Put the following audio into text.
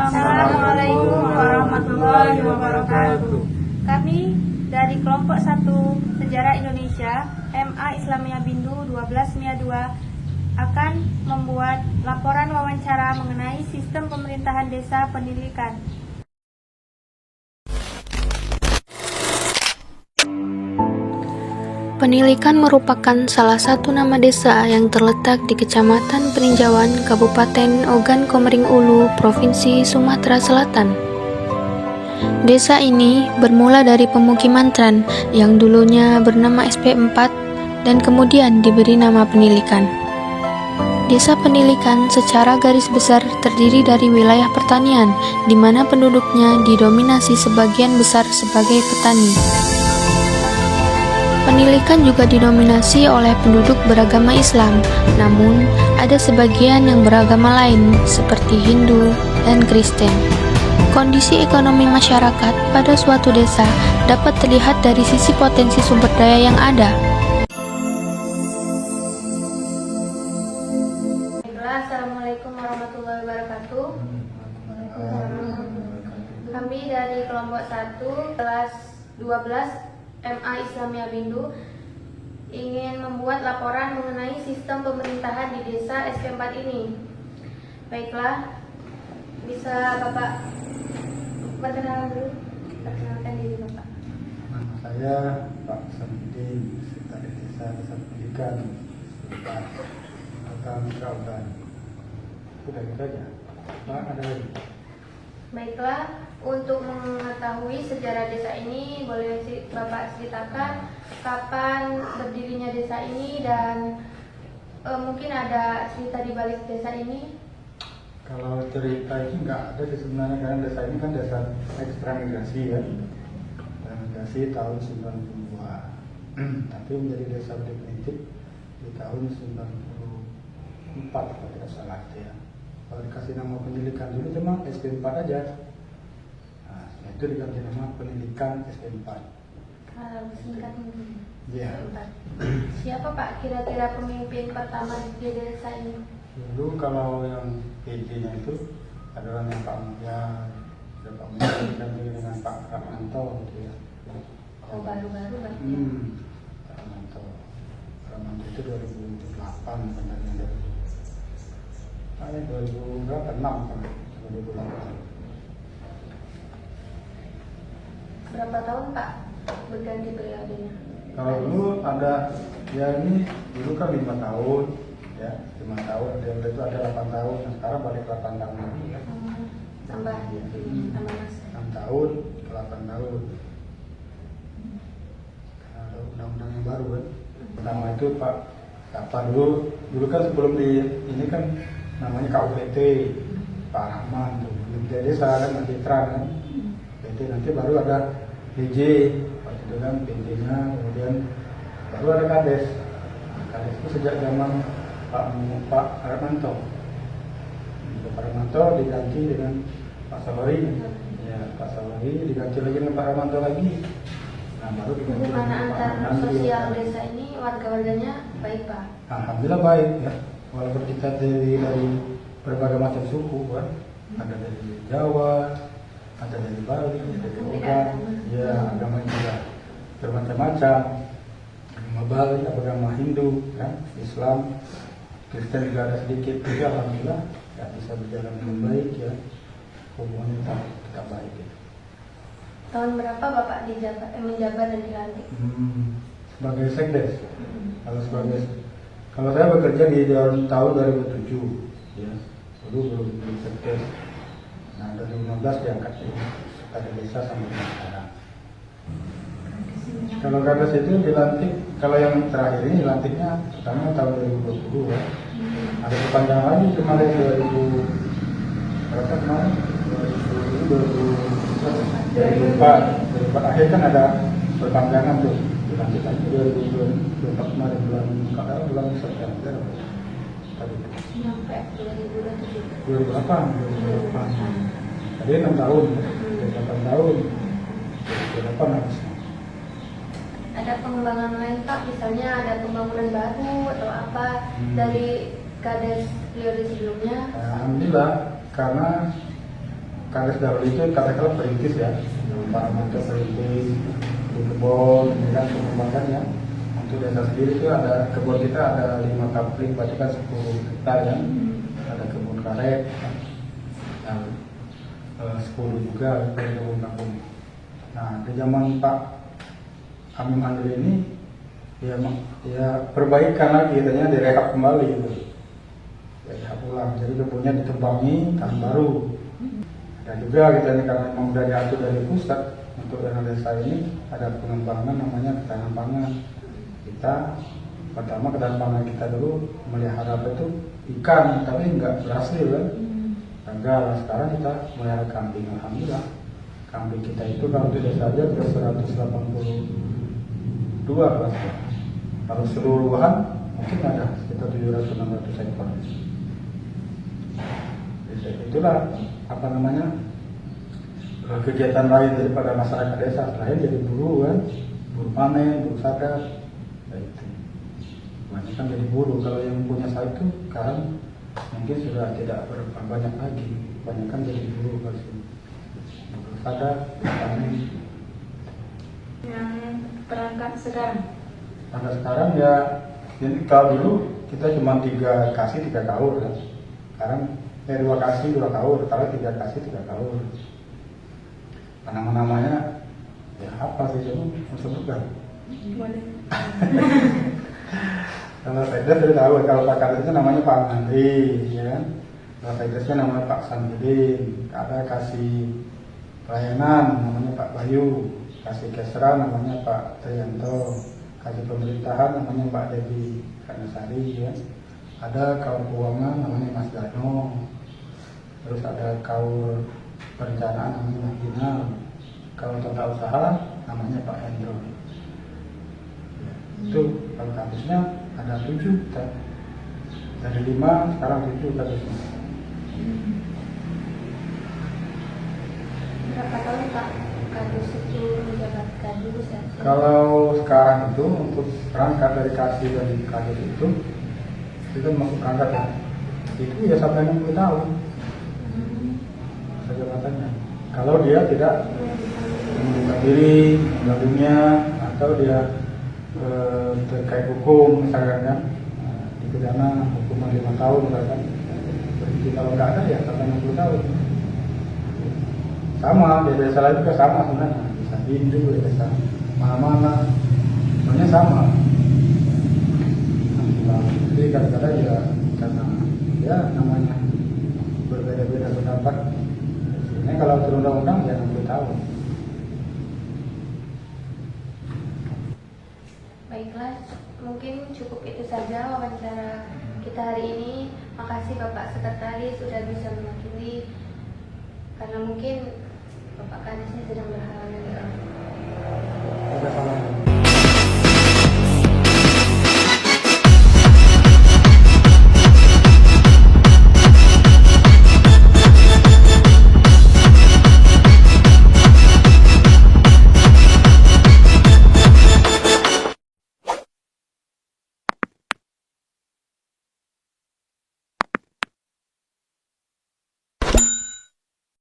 Assalamualaikum warahmatullahi wabarakatuh. Kami dari kelompok 1 Sejarah Indonesia MA Islamiyah Bindu 12 MIA 2 akan membuat laporan wawancara mengenai sistem pemerintahan desa pendidikan. Penilikan merupakan salah satu nama desa yang terletak di Kecamatan Peninjauan, Kabupaten Ogan Komering Ulu, Provinsi Sumatera Selatan. Desa ini bermula dari pemukiman Tran yang dulunya bernama SP4 dan kemudian diberi nama Penilikan. Desa Penilikan secara garis besar terdiri dari wilayah pertanian, di mana penduduknya didominasi sebagian besar sebagai petani. Penilikan juga didominasi oleh penduduk beragama Islam, namun ada sebagian yang beragama lain seperti Hindu dan Kristen. Kondisi ekonomi masyarakat pada suatu desa dapat terlihat dari sisi potensi sumber daya yang ada. Assalamualaikum warahmatullahi wabarakatuh. Kami dari kelompok 1 kelas 12 MA Islamiyah Bindu ingin membuat laporan mengenai sistem pemerintahan di desa SP4 ini. Baiklah, bisa Bapak perkenalkan dulu? Perkenalkan diri Bapak. Nama saya Pak Samudin, Sekretaris Desa Desa Pendidikan, Agam Kaudan. Sudah gitu aja. Pak, ada lagi? Baiklah, untuk mengetahui sejarah desa ini, boleh Bapak ceritakan kapan berdirinya desa ini dan mungkin ada cerita di balik desa ini? Kalau cerita itu nggak ada sih sebenarnya, karena desa ini kan desa ekstramigrasi ya. Migrasi tahun 92. Tapi menjadi desa definitif di tahun 94 kalau tidak salah ya. Kalau dikasih nama Pendidikan dulu cuma SP4 aja. Nah, itu diganti nama Pendidikan SP4. Kalau singkatnya Iya. Siapa Pak kira-kira pemimpin pertama di desa ini? Dulu kalau yang PD-nya itu adalah yang Pak Mulyar, ada Pak Mulyar diganti dengan Pak Ramanto gitu ya. Oh, baru-baru Pak. Pak Ramanto. Ramanto itu 2008 sebenarnya. 2006 kan, 2008. Berapa tahun Pak berganti periodenya? Kalau dulu ada, ya ini dulu kan 5 tahun, ya 5 tahun, dan itu ada 8 tahun, nah sekarang balik 8 tahun lagi ya. Tambah, Ya. tambah mas. 6 tahun, 8 tahun. Ada undang-undang yang baru kan. Pertama itu Pak, apa dulu kan sebelum di ini kan namanya KUPT, Pak Rahman tuh, di desa kan nanti Tran kan, PT nanti baru ada DJ, waktu itu kan PT-nya, kemudian baru ada Kades. Kades itu sejak zaman Pak Ramanto. Pak Ramanto diganti dengan Pak Salori, ya Pak Salori diganti lagi dengan Pak Ramanto lagi. Nah baru diganti Bagaimana dengan Pak antar Ramanto. sosial desa ini warga-warganya baik Pak? Alhamdulillah baik ya. Walaupun kita dari berbagai macam suku kan, ada dari Jawa, ada dari Bali, dari Ogan, ya agama juga bermacam-macam. Agama Bali, agama Hindu, kan, Islam, Kristen juga ada sedikit. Juga alhamdulillah ya bisa berjalan dengan baik ya. Hubungan tetap baik. Ya. Tahun berapa Bapak menjabat dan dilantik? Sebagai sekdes, kalau saya bekerja di tahun 2007, ya, dulu belum sekdes. Nah, 2015 diangkat pada desa sampai sekarang. Kalau kades itu dilantik, kalau yang terakhir ini dilantiknya pertama tahun 2020 ya. Ada perpanjangan lagi kemarin 2000 berapa kemarin? 2004 akhir kan ada perpanjangan tuh. Dilantik lagi 2024 kemarin bulan September. Sampai 2027. 2008. Tadi 6 tahun, 8 tahun. 2008 habisnya. Ada pengembangan lain Pak, misalnya ada pembangunan baru atau apa dari kades periode sebelumnya? Alhamdulillah, karena Kades Darul itu katakanlah perintis ya, Pak Manto perintis di kebun, ini kan mengembangkan ya. Untuk desa sendiri itu ada kebun kita ada 5 kapling, berarti kan 10 hektar ya. Ada kebun karet, yang 10 juga dari kebun kampung. Nah di zaman Pak Amin Andri ini ya perbaikan lagi, katanya direhab kembali gitu. Ya rehab ulang, jadi kebunnya ditebangi, tanam baru. Dan juga kita ini karena memang sudah diatur dari pusat untuk dana desa ini ada pengembangan namanya ketahanan pangan. Kita pertama ketahanan pangan kita dulu melihara apa itu ikan, tapi nggak berhasil kan? Gagal. Sekarang kita melihara kambing, alhamdulillah. Kambing kita itu kalau di desa aja sudah 182 kelasnya. Kalau seluruhan mungkin ada sekitar 700-600 ekor. Itulah apa namanya kegiatan lain daripada masyarakat desa selain jadi buruh kan, buruh panen, buruh sadar, itu banyak kan jadi buruh. Kalau yang punya sawit itu sekarang mungkin sudah tidak banyak lagi, banyak kan jadi buruh pasti, buruh sadar, panen. Yang perangkat sekarang? Perangkat sekarang ya, jadi kalau dulu kita cuma 3 kasih 3 kaur kan, sekarang 2 kasih 2 kaur, kalau 3 kasih 3 kaur. Nama-namanya ya apa sih cuma sebutkan. Boleh. Kalau Fedres sudah tahu, kalau Pak Kades itu namanya Pak Andri, ya kan? Kalau Fedresnya namanya Pak Samudin, ada kasih pelayanan namanya Pak Bayu, kasih kesra namanya Pak Trianto, kasih pemerintahan namanya Pak Devi Kanasari, ya. Ada kaur keuangan namanya Mas Dano, terus ada kaur perencanaan namanya Mas Ginal, kalau tata usaha namanya Pak Hendro. Ya, itu kalau kadusnya ada 7, dari 5 sekarang 7 kadusnya. Berapa tahun Pak kadus itu menjabat kadus ya? Kalau sekarang itu untuk perangkat dari kasih dan kadus itu masuk perangkat ya, itu ya sampai 60 tahun masa jabatannya. Kalau dia tidak mengundurkan diri, meninggal dunia, atau dia terkait hukum misalkan kan, dipidana hukuman 5 tahun misalkan, berhenti. Kalau nggak ada ya sampai 60 tahun. Sama, di desa lain juga sama sebenarnya, desa Hindu, desa mana-mana, semuanya sama. Jadi kadang-kadang ya karena ya namanya berbeda-beda pendapat. Ini kalau turun undang-undang ya 60 tahun. Baiklah, mungkin cukup itu saja wawancara kita hari ini. Makasih Bapak Sekretaris sudah bisa mewakili, karena mungkin Bapak Kadesnya sedang berhalangan.